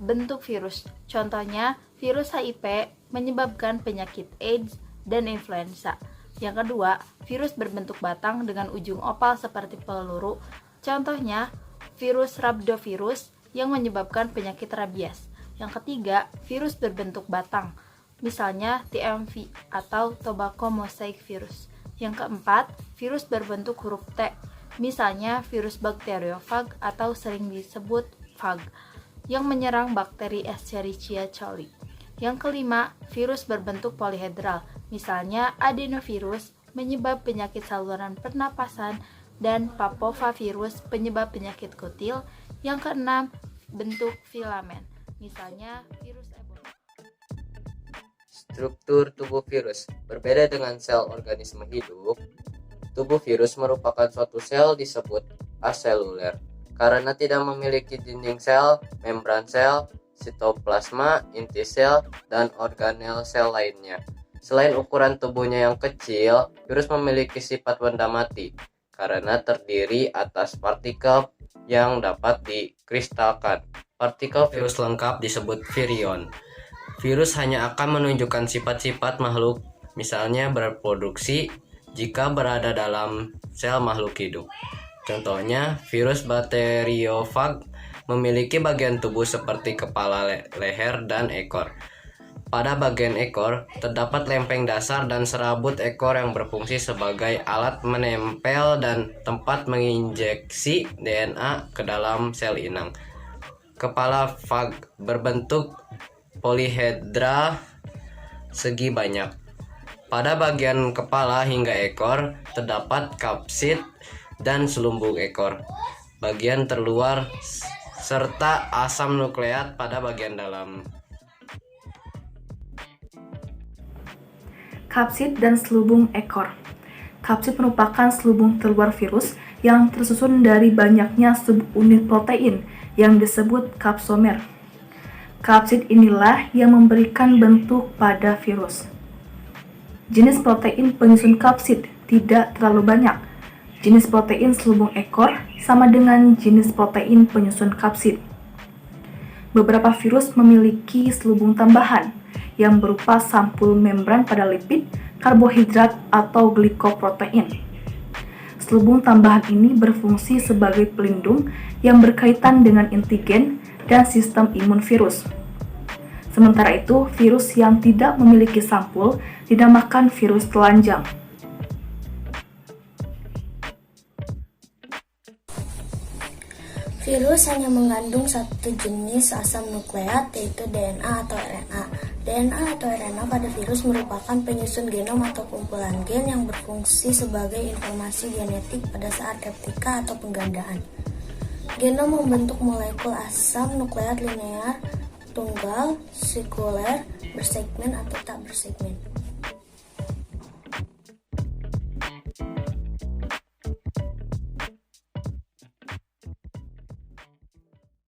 bentuk virus. Contohnya, virus HIV menyebabkan penyakit AIDS dan influenza. Yang kedua, virus berbentuk batang dengan ujung opal seperti peluru. Contohnya, virus rhabdovirus yang menyebabkan penyakit rabies. Yang ketiga, virus berbentuk batang. Misalnya TMV atau tobacco mosaic virus. Yang keempat, virus berbentuk huruf T. Misalnya virus bakteriofag atau sering disebut phag yang menyerang bakteri Escherichia coli. Yang kelima, virus berbentuk polihedral. Misalnya adenovirus penyebab penyakit saluran pernapasan dan papovavirus penyebab penyakit kutil. Yang keenam, bentuk filamen. Misalnya virus Ebola. Struktur tubuh virus berbeda dengan sel organisme hidup. Tubuh virus merupakan suatu sel disebut aseluler karena tidak memiliki dinding sel, membran sel, sitoplasma, inti sel, dan organel sel lainnya. Selain ukuran tubuhnya yang kecil, virus memiliki sifat benda mati karena terdiri atas partikel yang dapat dikristalkan. Partikel virus lengkap disebut virion. Virus hanya akan menunjukkan sifat-sifat makhluk, misalnya berproduksi, jika berada dalam sel makhluk hidup. Contohnya, virus bakteriofag memiliki bagian tubuh seperti kepala, leher, dan ekor. Pada bagian ekor, terdapat lempeng dasar dan serabut ekor yang berfungsi sebagai alat menempel dan tempat menginjeksi DNA ke dalam sel inang. Kepala fag berbentuk polihedra segi banyak. Pada bagian kepala hingga ekor terdapat kapsid dan selumbung ekor, bagian terluar, serta asam nukleat pada bagian dalam. Kapsid dan selubung ekor. Kapsid merupakan selubung terluar virus yang tersusun dari banyaknya subunit protein yang disebut kapsomer. Kapsid inilah yang memberikan bentuk pada virus. Jenis protein penyusun kapsid tidak terlalu banyak. Jenis protein selubung ekor sama dengan jenis protein penyusun kapsid. Beberapa virus memiliki selubung tambahan yang berupa sampul membran pada lipid, karbohidrat, atau glikoprotein. Selubung tambahan ini berfungsi sebagai pelindung yang berkaitan dengan antigen dan sistem imun virus. Sementara itu, virus yang tidak memiliki sampul dinamakan virus telanjang. Virus hanya mengandung satu jenis asam nukleat, yaitu DNA atau RNA. DNA atau RNA pada virus merupakan penyusun genom atau kumpulan gen yang berfungsi sebagai informasi genetik pada saat replika atau penggandaan. Genom membentuk molekul asam nukleat linear, tunggal, sekuler, bersegmen atau tak bersegmen.